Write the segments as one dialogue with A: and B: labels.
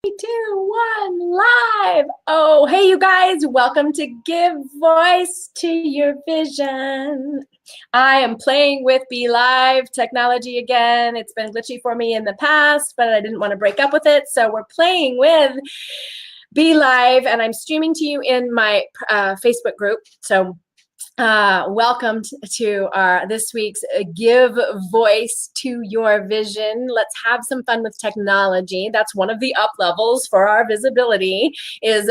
A: Two, one, live. Oh, hey, you guys, welcome to Give Voice to Your Vision. I am playing with Be Live technology again. It's been glitchy for me in the past, but I didn't want to break up with it. So we're playing with Be Live, and I'm streaming to you in my Facebook group. So welcome to our this week's Give Voice to Your Vision. Let's have some fun with technology. That's one of the up levels for our visibility, is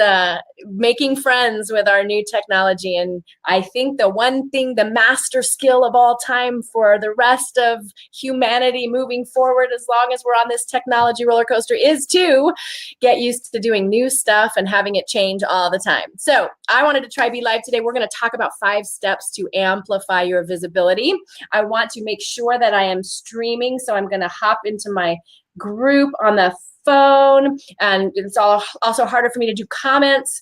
A: making friends with our new technology. And I think the one thing, the master skill of all time for the rest of humanity moving forward, as long as we're on this technology roller coaster, is to get used to doing new stuff and having it change all the time. So I wanted to try Be Live today. We're going to talk about 5 steps to amplify your visibility. I want to make sure that I am streaming, so I'm going to hop into my group on the phone, and it's also harder for me to do comments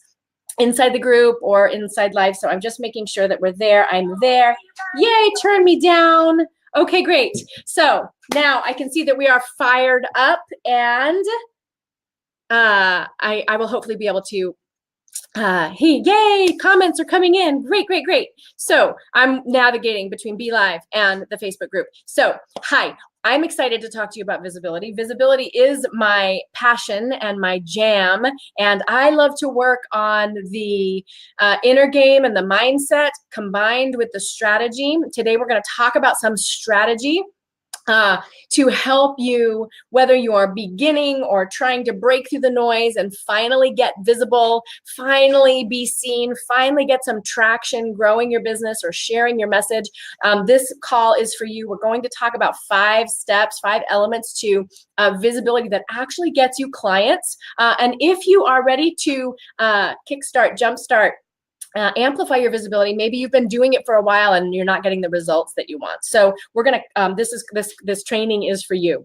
A: inside the group or inside live, so I'm just making sure that we're there. I'm there. Yay, turn me down. Okay, great. So now I can see that we are fired up, and I will hopefully be able to hey, yay, comments are coming in. Great, great, great. So I'm navigating between Be Live and the Facebook group. So hi, I'm excited to talk to you about visibility. Visibility is my passion and my jam, and I love to work on the inner game and the mindset combined with the strategy. Today we're going to talk about some strategy to help you, whether you are beginning or trying to break through the noise and finally get visible, finally be seen, finally get some traction growing your business or sharing your message. This call is for you. We're going to talk about 5 steps, 5 elements to visibility that actually gets you clients. And if you are ready to kickstart, jumpstart, amplify your visibility, maybe you've been doing it for a while and you're not getting the results that you want. So we're gonna, this training is for you.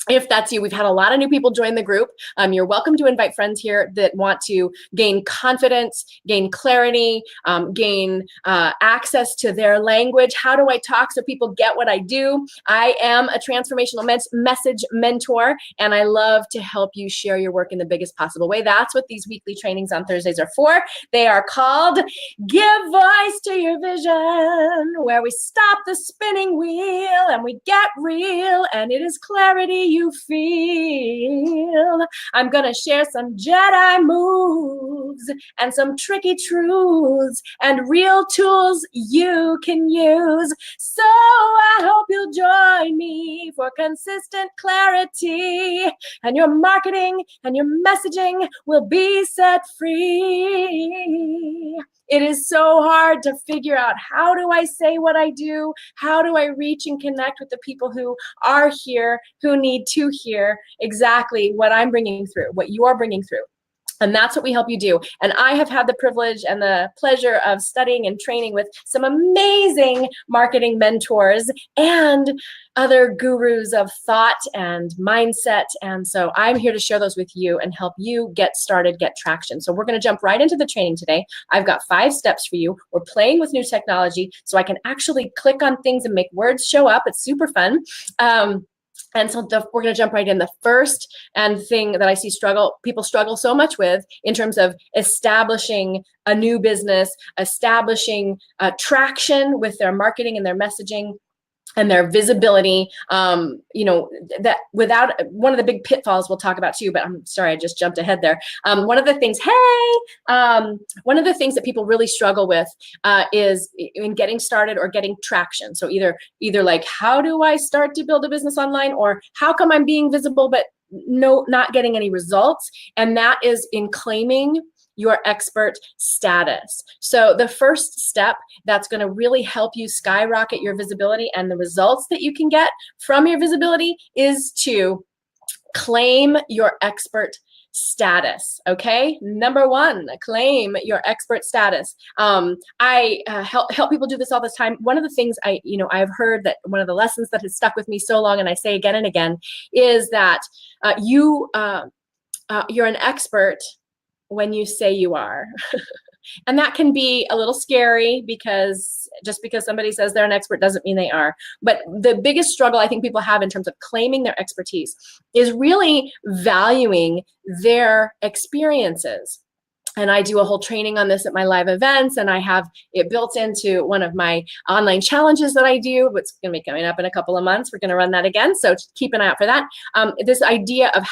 A: If that's you, we've had a lot of new people join the group. You're welcome to invite friends here that want to gain confidence, gain clarity, gain access to their language. How do I talk so people get what I do? I am a transformational message mentor, and I love to help you share your work in the biggest possible way. That's what these weekly trainings on Thursdays are for. They are called Give Voice to Your Vision, where we stop the spinning wheel and we get real, and it is clarity you feel. I'm gonna share some Jedi moves and some tricky truths and real tools you can use. So I hope you'll join me for consistent clarity, and your marketing and your messaging will be set free. It is so hard to figure out, how do I say what I do? How do I reach and connect with the people who are here, who need to hear exactly what I'm bringing through, what you are bringing through? And that's what we help you do. And I have had the privilege and the pleasure of studying and training with some amazing marketing mentors and other gurus of thought and mindset. And so I'm here to share those with you and help you get started, get traction. So we're going to jump right into the training today. I've got 5 steps for you. We're playing with new technology so I can actually click on things and make words show up. It's super fun. And so we're going to jump right in. The first thing that I see people struggle so much with in terms of establishing a new business, establishing traction with their marketing and their messaging and their visibility, that without, one of the big pitfalls we'll talk about too, but I'm sorry, I just jumped ahead there. One of the things that people really struggle with is in getting started or getting traction. So either like, how do I start to build a business online, or how come I'm being visible but not getting any results? And that is in claiming your expert status. So the first step that's going to really help you skyrocket your visibility and the results that you can get from your visibility is to claim your expert status. Okay, number 1, claim your expert status. I help people do this all the time. One of the things I've heard, that one of the lessons that has stuck with me so long, and I say again and again, is that you're an expert when you say you are. And that can be a little scary because just because somebody says they're an expert doesn't mean they are. But the biggest struggle I think people have in terms of claiming their expertise is really valuing their experiences. And I do a whole training on this at my live events, and I have it built into one of my online challenges that I do. It's going to be coming up in a couple of months. We're going to run that again, so keep an eye out for that. This idea of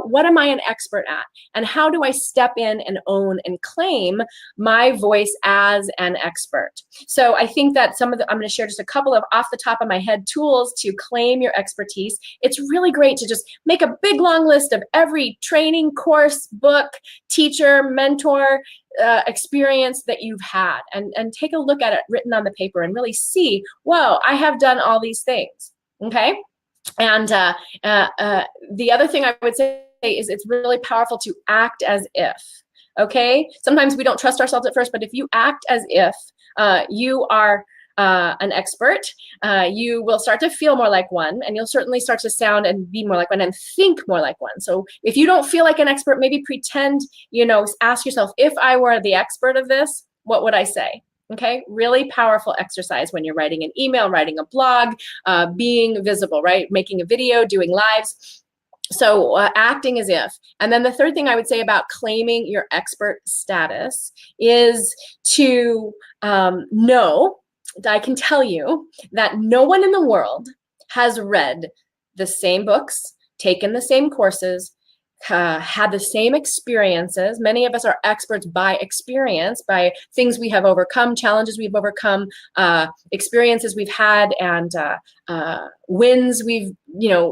A: what am I an expert at, and how do I step in and own and claim my voice as an expert? So I think that I'm going to share just a couple of off the top of my head tools to claim your expertise. It's really great to just make a big long list of every training, course, book, teacher, mentor, experience that you've had, and take a look at it written on the paper and really see, whoa, I have done all these things. Okay. And the other thing I would say is it's really powerful to act as if. Okay. Sometimes we don't trust ourselves at first, but if you act as if you are an expert, you will start to feel more like one, and you'll certainly start to sound and be more like one and think more like one. So if you don't feel like an expert, maybe pretend, ask yourself, if I were the expert of this, what would I say? Okay, really powerful exercise when you're writing an email, writing a blog, being visible, right? Making a video, doing lives. So acting as if. And then the third thing I would say about claiming your expert status is to know, I can tell you that no one in the world has read the same books, taken the same courses, had the same experiences. Many of us are experts by experience, by things we have overcome, challenges we've overcome, experiences we've had, and wins we've,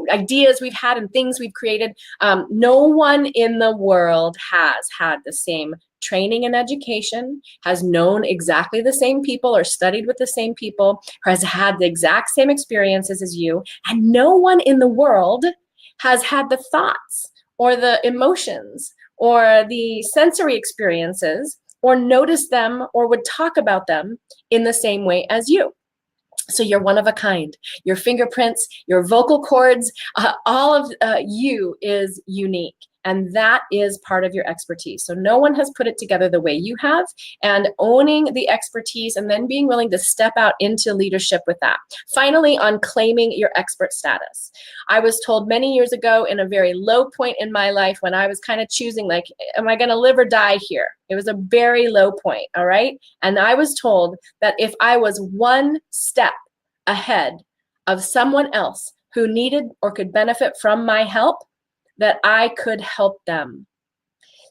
A: ideas we've had and things we've created. No one in the world has had the same training and education, has known exactly the same people or studied with the same people, has had the exact same experiences as you, and no one in the world has had the thoughts or the emotions or the sensory experiences or noticed them or would talk about them in the same way as you. So you're one of a kind. Your fingerprints, your vocal cords, all of you is unique. And that is part of your expertise. So no one has put it together the way you have, and owning the expertise and then being willing to step out into leadership with that. Finally, on claiming your expert status. I was told many years ago in a very low point in my life when I was kind of choosing, like, am I going to live or die here? It was a very low point, all right? And I was told that if I was one step ahead of someone else who needed or could benefit from my help, that I could help them.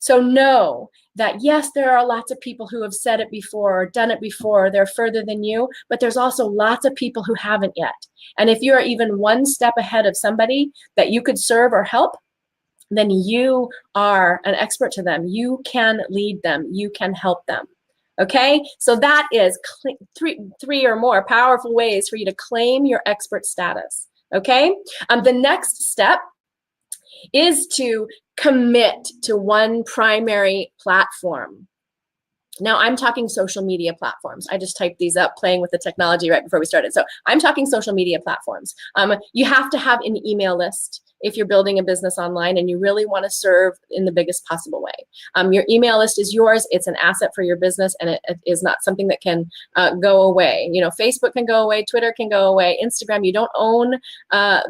A: So know that yes, there are lots of people who have said it before or done it before, they're further than you, but there's also lots of people who haven't yet. And if you're even one step ahead of somebody that you could serve or help, then you are an expert to them. You can lead them. You can help them. Okay, so that is three or more powerful ways for you to claim your expert status. Okay, the next step is to commit to one primary platform. Now, I'm talking social media platforms. I just typed these up playing with the technology right before we started. So I'm talking social media platforms. You have to have an email list if you're building a business online and you really want to serve in the biggest possible way. Your email list is yours. It's an asset for your business, and it is not something that can go away. Facebook can go away, Twitter can go away, Instagram. You don't own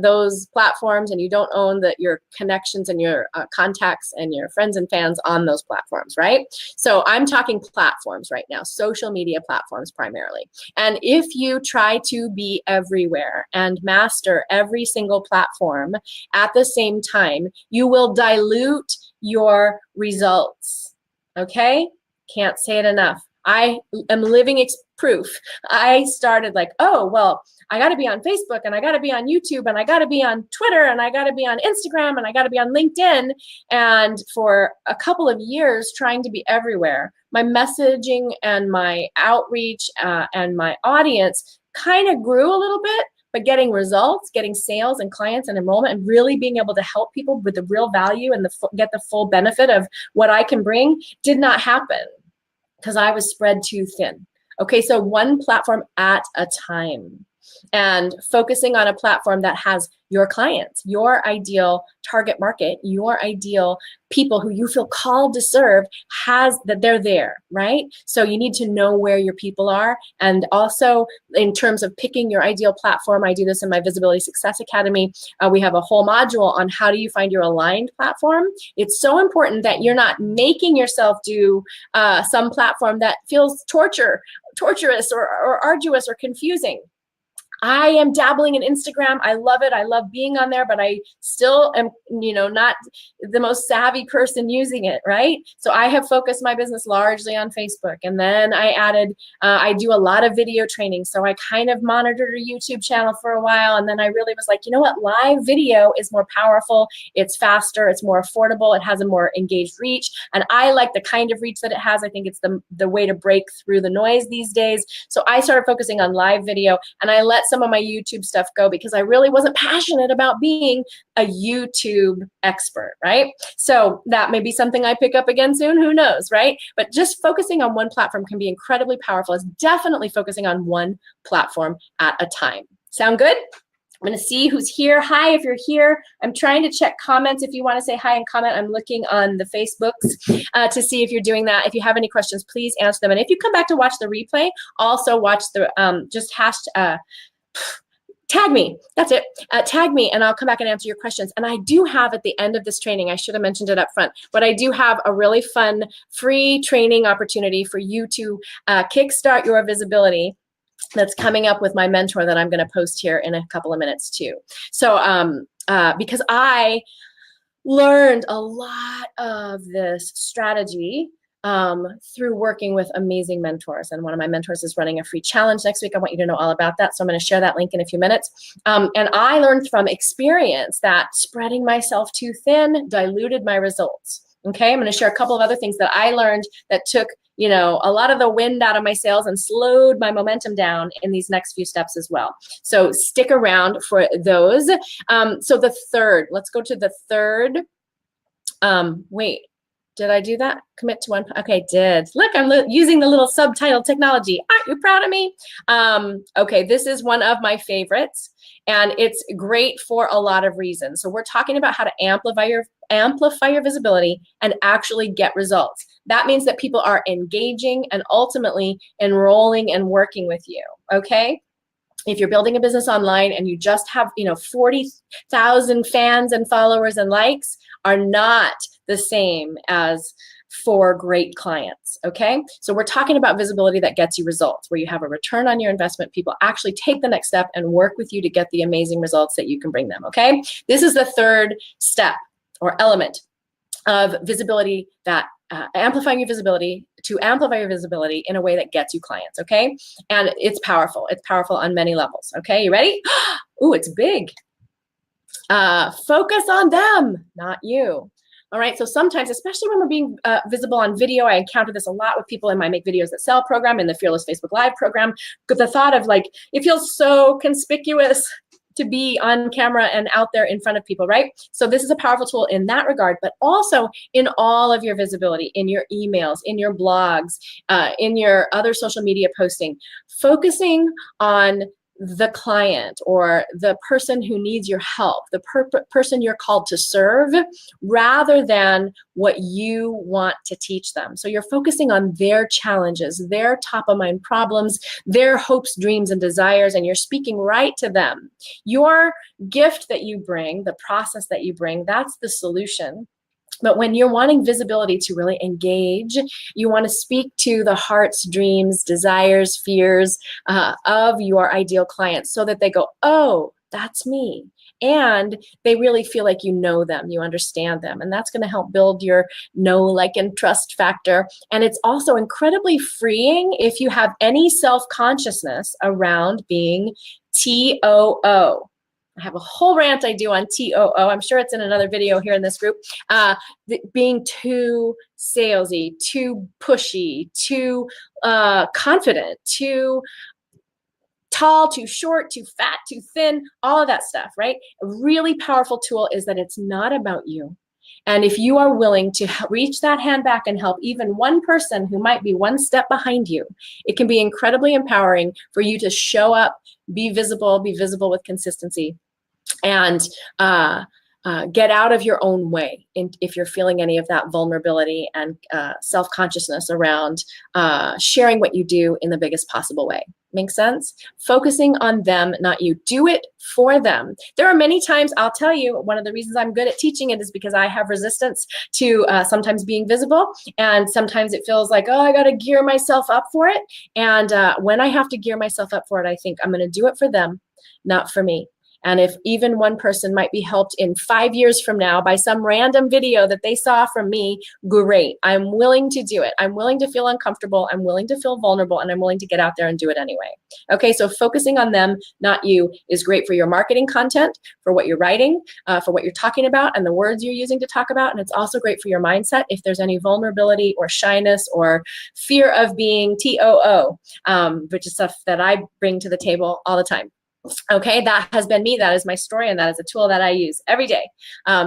A: those platforms, and you don't own your connections and your contacts and your friends and fans on those platforms, right? So I'm talking platforms right now, social media platforms primarily. And if you try to be everywhere and master every single platform at the same time, you will dilute your results. Okay? Can't say it enough. I am living proof. I started like, oh, well, I got to be on Facebook, and I got to be on YouTube, and I got to be on Twitter, and I got to be on Instagram, and I got to be on LinkedIn. And for a couple of years trying to be everywhere, my messaging and my outreach and my audience kind of grew a little bit, but getting results, getting sales and clients and enrollment, and really being able to help people with the real value and get the full benefit of what I can bring did not happen because I was spread too thin. Okay, so one platform at a time. and focusing on a platform that has your clients, your ideal target market, your ideal people who you feel called to serve, has that they're there, right? So you need to know where your people are. And also in terms of picking your ideal platform, I do this in my Visibility Success Academy. We have a whole module on how do you find your aligned platform. It's so important that you're not making yourself do some platform that feels torturous or arduous or confusing. I am dabbling in Instagram. I love it. I love being on there, but I still am, not the most savvy person using it, right? So I have focused my business largely on Facebook. And then I added, I do a lot of video training. So I kind of monitored a YouTube channel for a while. And then I really was like, you know what? Live video is more powerful. It's faster. It's more affordable. It has a more engaged reach. And I like the kind of reach that it has. I think it's the way to break through the noise these days. So I started focusing on live video, and I let some of my YouTube stuff go because I really wasn't passionate about being a YouTube expert, right? So that may be something I pick up again soon, who knows, right? But just focusing on one platform can be incredibly powerful. It's definitely focusing on one platform at a time. Sound good? I'm going to see who's here. Hi, if you're here. I'm trying to check comments. If you want to say hi and comment, I'm looking on the Facebooks to see if you're doing that. If you have any questions, please answer them. And if you come back to watch the replay, also watch the tag me. That's it. Tag me and I'll come back and answer your questions. And I do have at the end of this training, I should have mentioned it up front, but I do have a really fun free training opportunity for you to kickstart your visibility that's coming up with my mentor that I'm going to post here in a couple of minutes too. So because I learned a lot of this strategy through working with amazing mentors. And one of my mentors is running a free challenge next week. I want you to know all about that. So I'm going to share that link in a few minutes. And I learned from experience that spreading myself too thin diluted my results. Okay, I'm going to share a couple of other things that I learned that took, a lot of the wind out of my sails and slowed my momentum down in these next few steps as well. So stick around for those. So the third, let's go to the third. Wait. Did I do that? Commit to one. Okay, did. Look, I'm using the little subtitle technology. Aren't you proud of me? Okay, this is one of my favorites, and it's great for a lot of reasons. So we're talking about how to amplify your visibility and actually get results. That means that people are engaging and ultimately enrolling and working with you, okay? If you're building a business online and you just have, 40,000 fans and followers and likes are not the same as 4 great clients, okay? So we're talking about visibility that gets you results, where you have a return on your investment. People actually take the next step and work with you to get the amazing results that you can bring them, okay? This is the third step or element of visibility that amplifying your visibility to amplify your visibility in a way that gets you clients, okay? And it's powerful. It's powerful on many levels, okay? You ready? Ooh, it's big. Focus on them, not you. All right, so sometimes, especially when we're being visible on video, I encounter this a lot with people in my Make Videos That Sell program, in the Fearless Facebook Live program, with the thought of like, it feels so conspicuous to be on camera and out there in front of people, right? So this is a powerful tool in that regard, but also in all of your visibility, in your emails, in your blogs, in your other social media posting, focusing on the client or the person who needs your help, the person you're called to serve, rather than what you want to teach them. So you're focusing on their challenges, their top of mind problems, their hopes, dreams, and desires, and you're speaking right to them. Your gift that you bring, the process that you bring, that's the solution. But when you're wanting visibility to really engage, you want to speak to the hearts, dreams, desires, fears of your ideal clients so that they go, oh, that's me. And they really feel like you know them, you understand them. And that's going to help build your know, like, and trust factor. And it's also incredibly freeing if you have any self-consciousness around being TOO. I have a whole rant I do on TOO. I'm sure it's in another video here in this group. Being too salesy, too pushy, too confident, too tall, too short, too fat, too thin, all of that stuff, right? A really powerful tool is that it's not about you. And if you are willing to reach that hand back and help even one person who might be one step behind you, it can be incredibly empowering for you to show up Be visible with consistency, and get out of your own way if you're feeling any of that vulnerability and self-consciousness around sharing what you do in the biggest possible way. Make sense? Focusing on them, not you. Do it for them. There are many times, I'll tell you, one of the reasons I'm good at teaching it is because I have resistance to sometimes being visible, and sometimes it feels like, oh, I got to gear myself up for it. And when I have to gear myself up for it, I think I'm going to do it for them, not for me. And if even one person might be helped in 5 years from now by some random video that they saw from me, great. I'm willing to do it. I'm willing to feel uncomfortable. I'm willing to feel vulnerable, and I'm willing to get out there and do it anyway. Okay, so focusing on them, not you, is great for your marketing content, for what you're writing, for what you're talking about, and the words you're using to talk about. And it's also great for your mindset if there's any vulnerability or shyness or fear of being TOO, which is stuff that I bring to the table all the time. Okay, that has been me. That is my story, and that is a tool that I use every day.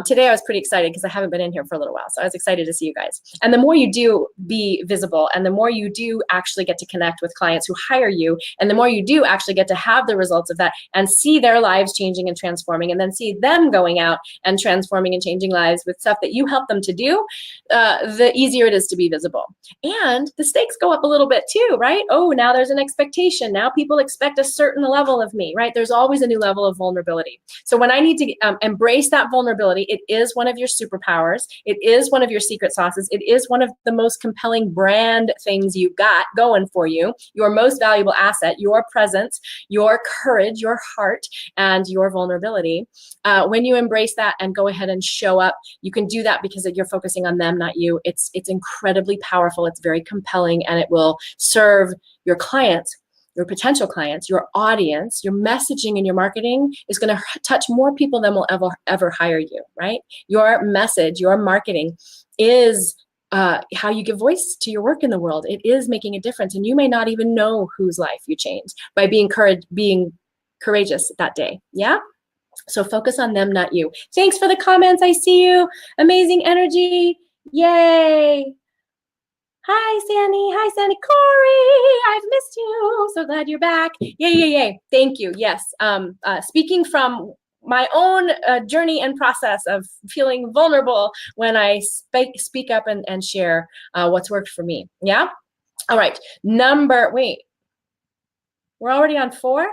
A: Today I was pretty excited because I haven't been in here for a little while, so I was excited to see you guys. And the more you do be visible, and the more you do actually get to connect with clients who hire you, and the more you do actually get to have the results of that and see their lives changing and transforming, and then see them going out and transforming and changing lives with stuff that you help them to do, the easier it is to be visible. And the stakes go up a little bit too, right? Oh, now there's an expectation. Now people expect a certain level of me, right? There's always a new level of vulnerability. So when I need to embrace that vulnerability, it is one of your superpowers. It is one of your secret sauces. It is one of the most compelling brand things you've got going for you. Your most valuable asset, your presence, your courage, your heart, and your vulnerability. When you embrace that and go ahead and show up, you can do that because you're focusing on them, not you. It's incredibly powerful. It's very compelling, and it will serve your clients, your potential clients, your audience. Your messaging and your marketing is going to touch more people than will ever hire you, right? Your message, your marketing is how you give voice to your work in the world. It is making a difference, and you may not even know whose life you changed by being courageous that day. Yeah? So focus on them, not you. Thanks for the comments. I see you. Amazing energy. Yay. Hi, Sandy. Hi, Sandy. Corey, I've missed you. So glad you're back. Yay, yay, yay. Thank you. Yes. Speaking from my own journey and process of feeling vulnerable when I speak up and share what's worked for me. Yeah? All right. Wait. We're already on 4?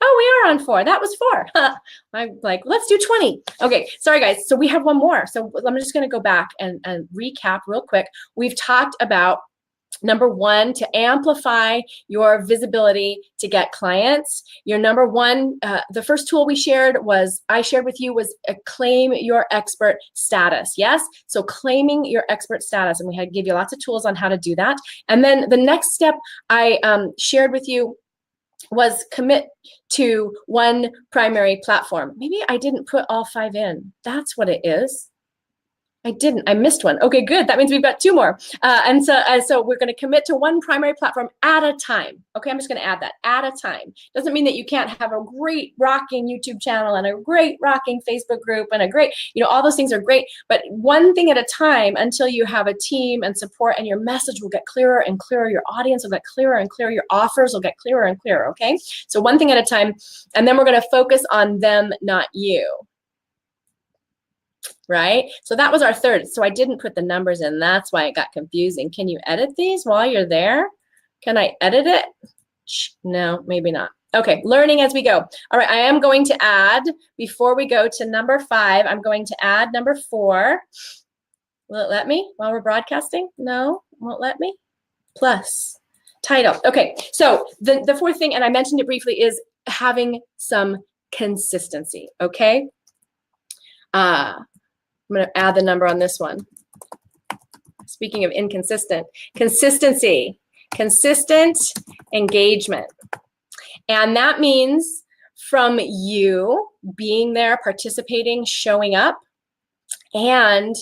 A: Oh, we are on 4. That was 4. I'm like, let's do 20. Okay, sorry guys. So we have one more. So I'm just going to go back and recap real quick. We've talked about number 1, to amplify your visibility to get clients. Your number 1, the first tool I shared with you was claim your expert status. Yes, so claiming your expert status, and we give you lots of tools on how to do that. And then the next step I shared with you was commit to one primary platform. Maybe I didn't put all 5 in. That's what it is. I didn't. I missed one. Okay, good. That means we've got 2 more. And so we're going to commit to one primary platform at a time. Okay, I'm just going to add that, at a time. Doesn't mean that you can't have a great rocking YouTube channel and a great rocking Facebook group and a great, all those things are great, but one thing at a time until you have a team and support, and your message will get clearer and clearer. Your audience will get clearer and clearer. Your offers will get clearer and clearer. Okay, so one thing at a time, and then we're going to focus on them, not you. Right? So that was our 3rd. So I didn't put the numbers in. That's why it got confusing. Can you edit these while you're there? Can I edit it? No, maybe not. Okay, learning as we go. All right, I am going to add, before we go to number 5, I'm going to add number 4. Will it let me while we're broadcasting? No, won't let me. Plus, title. Okay, so the 4th thing, and I mentioned it briefly, is having some consistency, okay? I'm going to add the number on this one. Speaking of inconsistent, consistency, consistent engagement. And that means from you being there, participating, showing up, and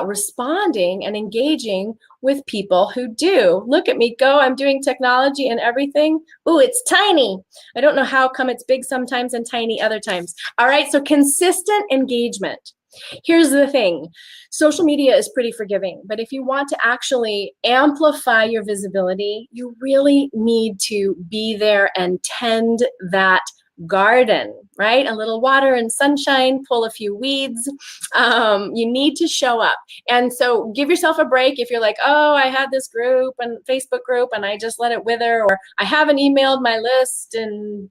A: responding and engaging with people who do. Look at me go. I'm doing technology and everything. Ooh, it's tiny. I don't know how come it's big sometimes and tiny other times. All right, so consistent engagement. Here's the thing. Social media is pretty forgiving, but if you want to actually amplify your visibility, you really need to be there and tend that garden, right? A little water and sunshine, pull a few weeds. You need to show up. And so give yourself a break if you're like, oh, I had this group and Facebook group and I just let it wither, or I haven't emailed my list in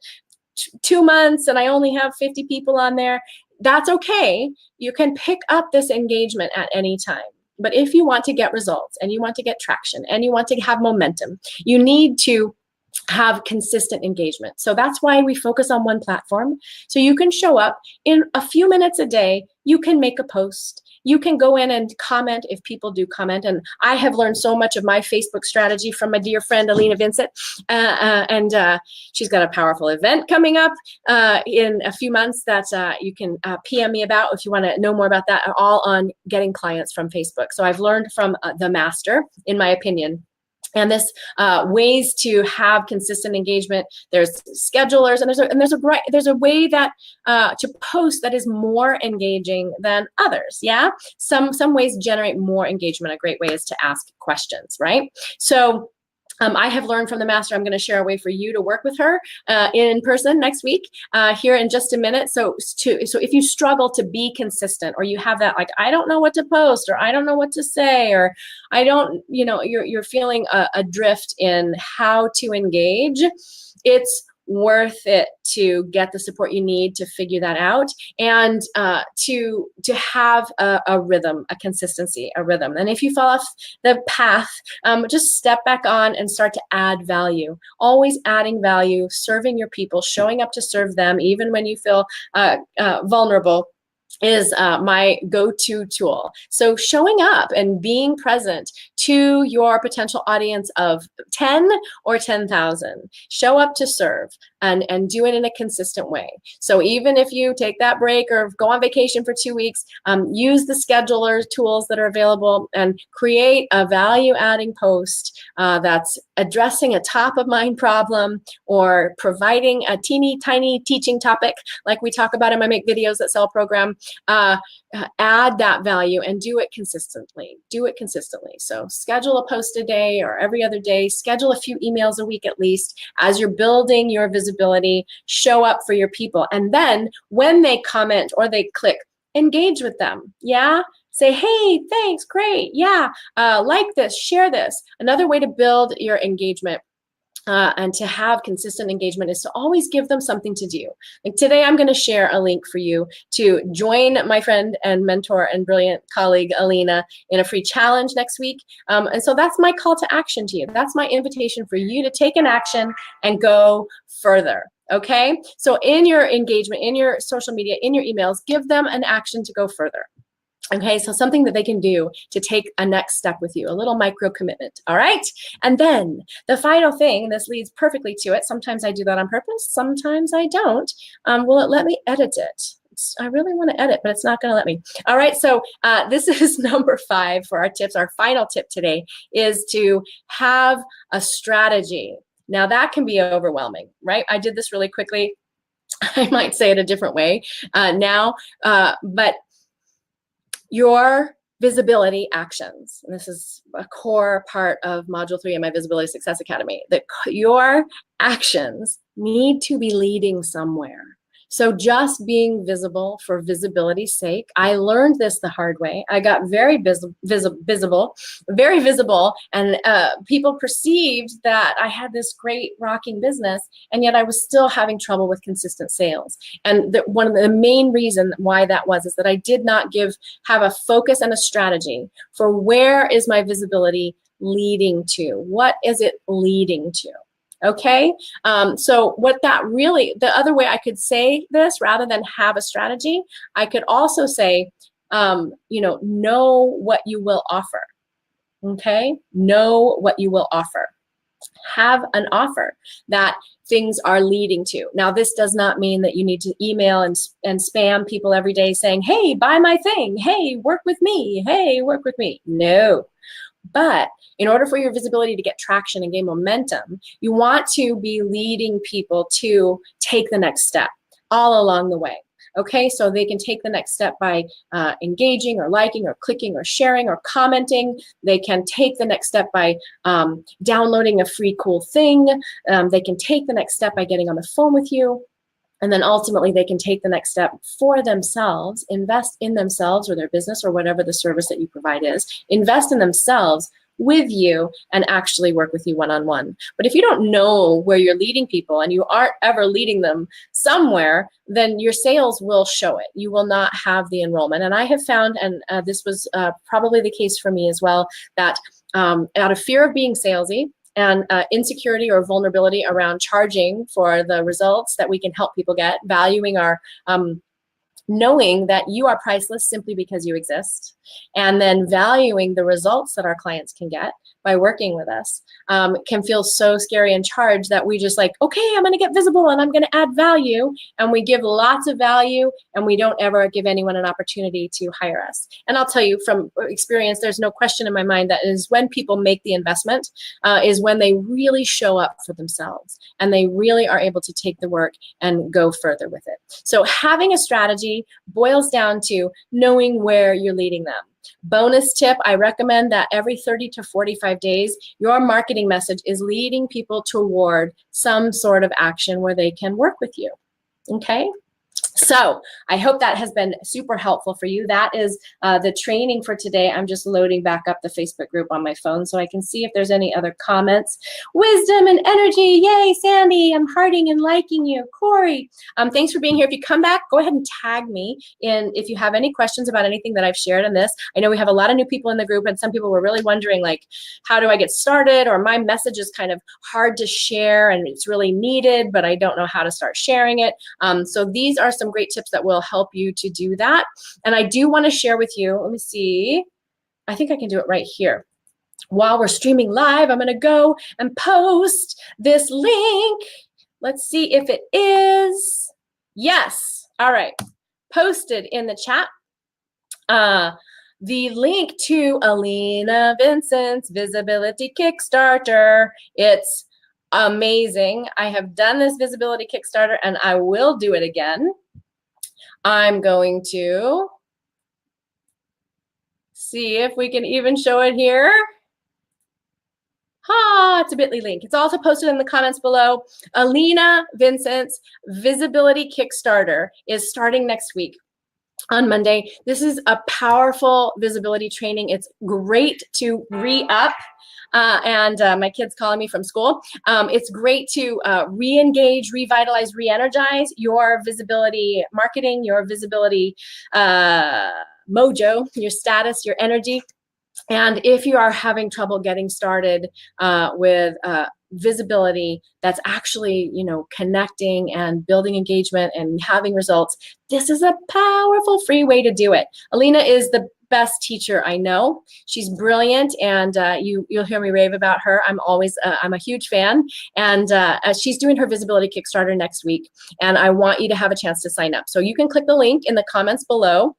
A: 2 months and I only have 50 people on there. That's okay. You can pick up this engagement at any time. But if you want to get results and you want to get traction and you want to have momentum, you need to have consistent engagement. So that's why we focus on one platform. So you can show up in a few minutes a day. You can make a post. You can go in and comment if people do comment. And I have learned so much of my Facebook strategy from my dear friend, Alina Vincent. And she's got a powerful event coming up in a few months that you can PM me about if you want to know more about that, all on getting clients from Facebook. So I've learned from the master, in my opinion. And this ways to have consistent engagement. There's schedulers, and there's a way that to post that is more engaging than others. Yeah, some ways generate more engagement. A great way is to ask questions, right? So I have learned from the master. I'm going to share a way for you to work with her in person next week here in just a minute. So if you struggle to be consistent, or you have that, like, I don't know what to post, or I don't know what to say, or I don't, you're feeling adrift in how to engage, it's worth it to get the support you need to figure that out, and to have a rhythm, a consistency, a rhythm. And if you fall off the path, just step back on and start to add value. Always adding value, serving your people, showing up to serve them, even when you feel vulnerable, is my go-to tool. So showing up and being present to your potential audience of 10 or 10,000. Show up to serve and do it in a consistent way. So even if you take that break or go on vacation for 2 weeks, use the scheduler tools that are available and create a value-adding post that's addressing a top-of-mind problem or providing a teeny tiny teaching topic like we talk about in my Make Videos That Sell program. Add that value and do it consistently. Do it consistently. So schedule a post a day or every other day. Schedule a few emails a week at least as you're building your visibility. Show up for your people. And then when they comment or they click, engage with them. Yeah? Say, hey, thanks, great. Yeah, like this, share this. Another way to build your engagement and to have consistent engagement is to always give them something to do. Like today, I'm going to share a link for you to join my friend and mentor and brilliant colleague, Alina, in a free challenge next week. And so that's my call to action to you. That's my invitation for you to take an action and go further. Okay? So in your engagement, in your social media, in your emails, give them an action to go further. Okay, so something that they can do to take a next step with you, a little micro commitment, all right? And then the final thing, this leads perfectly to it. Sometimes I do that on purpose, sometimes I don't. Will it let me edit it? I really want to edit, but it's not going to let me. All right, so this is number 5 for our tips. Our final tip today is to have a strategy. Now that can be overwhelming, right? I did this really quickly. I might say it a different way now, but your visibility actions, and this is a core part of Module 3 of my Visibility Success Academy, that your actions need to be leading somewhere. So just being visible for visibility's sake, I learned this the hard way. I got very visible, and people perceived that I had this great rocking business, and yet I was still having trouble with consistent sales. And one of the main reasons why that was is that I did not have a focus and a strategy for where is my visibility leading to? What is it leading to? Okay, so what that really, the other way I could say this rather than have a strategy, I could also say, know what you will offer. Okay, know what you will offer. Have an offer that things are leading to. Now, this does not mean that you need to email and spam people every day saying, hey, buy my thing. Hey, work with me. Hey, work with me. No. But in order for your visibility to get traction and gain momentum, you want to be leading people to take the next step all along the way. Okay, so they can take the next step by engaging or liking or clicking or sharing or commenting. They can take the next step by downloading a free cool thing. They can take the next step by getting on the phone with you. And then ultimately they can take the next step for themselves, invest in themselves or their business or whatever the service that you provide is, invest in themselves with you and actually work with you one-on-one. But if you don't know where you're leading people and you aren't ever leading them somewhere, then your sales will show it. You will not have the enrollment. And I have found, and this was probably the case for me as well, that out of fear of being salesy, and insecurity or vulnerability around charging for the results that we can help people get, valuing our, knowing that you are priceless simply because you exist, and then valuing the results that our clients can get by working with us, can feel so scary and charged that we just like, okay, I'm going to get visible and I'm going to add value, and we give lots of value and we don't ever give anyone an opportunity to hire us. And I'll tell you from experience, there's no question in my mind that is when people make the investment, is when they really show up for themselves and they really are able to take the work and go further with it. So having a strategy boils down to knowing where you're leading them. Bonus tip, I recommend that every 30 to 45 days, your marketing message is leading people toward some sort of action where they can work with you, okay? So I hope that has been super helpful for you. That is the training for today. I'm just loading back up the Facebook group on my phone so I can see if there's any other comments. Wisdom and energy. Yay, Sandy. I'm hearting and liking you. Corey, thanks for being here. If you come back, go ahead and tag me in if you have any questions about anything that I've shared in this. I know we have a lot of new people in the group, and some people were really wondering, like, how do I get started? Or my message is kind of hard to share and it's really needed, but I don't know how to start sharing it. So these are some great tips that will help you to do that. And I do want to share with you, let me see, I think I can do it right here. While we're streaming live, I'm going to go and post this link. Let's see if it is. Yes. All right. Posted in the chat. The link to Alina Vincent's Visibility Kickstarter. It's amazing. I have done this Visibility Kickstarter and I will do it again. I'm going to see if we can even show it here. It's a bit.ly link. It's also posted in the comments below. Alina Vincent's Visibility Kickstarter is starting next week on Monday. This is a powerful visibility training. It's great to re-up. My kid's calling me from school. It's great to re-engage, revitalize, re-energize your visibility marketing, your visibility mojo, your status, your energy. And if you are having trouble getting started with visibility that's actually, you know, connecting and building engagement and having results, this is a powerful free way to do it. Alina is the best teacher I know. She's brilliant, and you'll hear me rave about her. I'm a huge fan, and she's doing her Visibility Kickstarter next week, and I want you to have a chance to sign up. So you can click the link in the comments below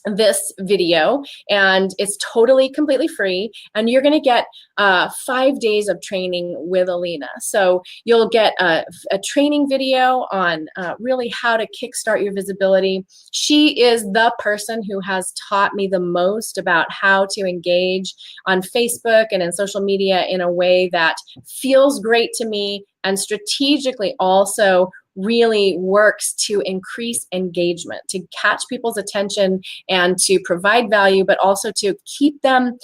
A: this video, and it's totally completely free, and you're going to get 5 days of training with Alina. So you'll get a training video on really how to kickstart your visibility. She is the person who has taught me the most about how to engage on Facebook and in social media in a way that feels great to me and strategically also really works to increase engagement, to catch people's attention and to provide value, but also to keep them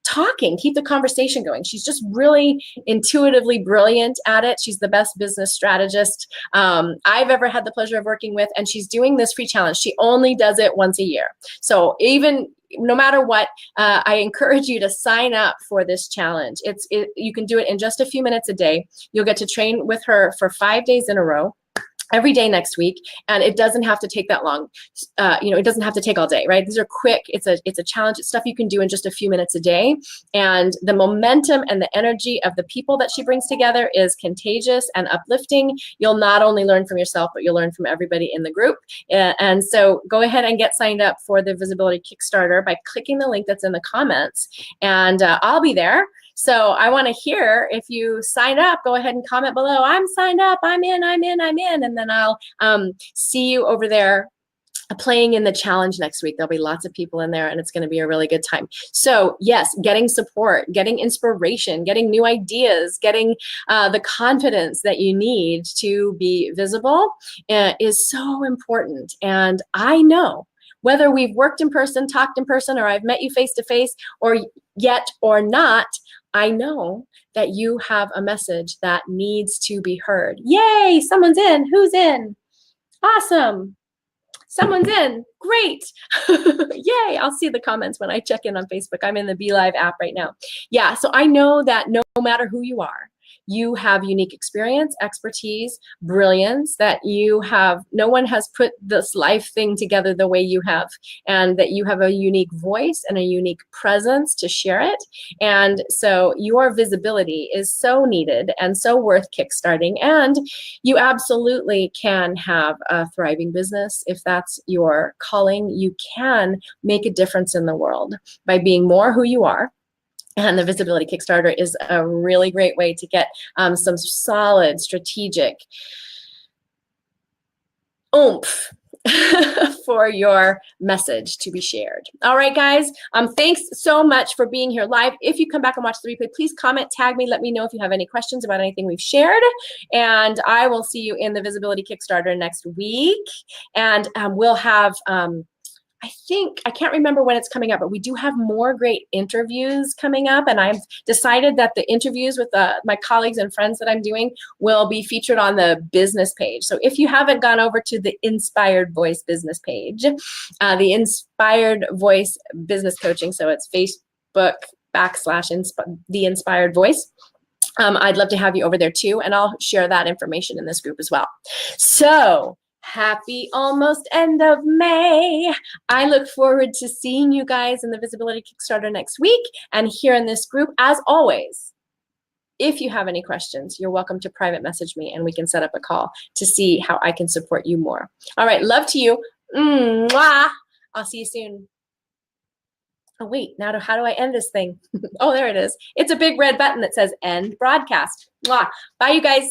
A: talking, keep the conversation going. She's just really intuitively brilliant at it. She's the best business strategist I've ever had the pleasure of working with, and she's doing this free challenge. She only does it once a year. So even no matter what, I encourage you to sign up for this challenge. You can do it in just a few minutes a day. You'll get to train with her for 5 days in a row, every day next week, and it doesn't have to take that long. It doesn't have to take all day, right? These are quick. It's a challenge. It's stuff you can do in just a few minutes a day, and the momentum and the energy of the people that she brings together is contagious and uplifting. You'll not only learn from yourself, but you'll learn from everybody in the group. And so go ahead and get signed up for the Visibility Kickstarter by clicking the link that's in the comments, and I'll be there. So I want to hear if you sign up, go ahead and comment below. I'm signed up, I'm in, and and then I'll see you over there playing in the challenge next week. There'll be lots of people in there and it's going to be a really good time. So yes, getting support, getting inspiration, getting new ideas, getting the confidence that you need to be visible is so important. And I know whether we've worked in person, talked in person, or I've met you face to face or yet or not, I know that you have a message that needs to be heard. Yay, someone's in. Who's in? Awesome. Someone's in. Great. Yay. I'll see the comments when I check in on Facebook. I'm in the Be Live app right now. Yeah. So I know that no matter who you are, you have unique experience, expertise, brilliance that you have. No one has put this life thing together the way you have, and that you have a unique voice and a unique presence to share it. And so your visibility is so needed and so worth kickstarting. And you absolutely can have a thriving business if that's your calling. You can make a difference in the world by being more who you are. And the Visibility Kickstarter is a really great way to get some solid strategic oomph for your message to be shared. All right, guys. Thanks so much for being here live. If you come back and watch the replay, please comment, tag me, let me know if you have any questions about anything we've shared. And I will see you in the Visibility Kickstarter next week. And we'll have I can't remember when it's coming up, but we do have more great interviews coming up. And I've decided that the interviews with my colleagues and friends that I'm doing will be featured on the business page. So if you haven't gone over to the Inspired Voice business page, the Inspired Voice Business Coaching, so it's Facebook / The Inspired Voice. I'd love to have you over there too. And I'll share that information in this group as well. So happy almost end of May. I look forward to seeing you guys in the Visibility Kickstarter next week and here in this group. As always, if you have any questions, you're welcome to private message me and we can set up a call to see how I can support you more. All right, love to you. Mwah. I'll see you soon. Oh, wait, now how do I end this thing? Oh, there it is. It's a big red button that says end broadcast. Mwah. Bye, you guys.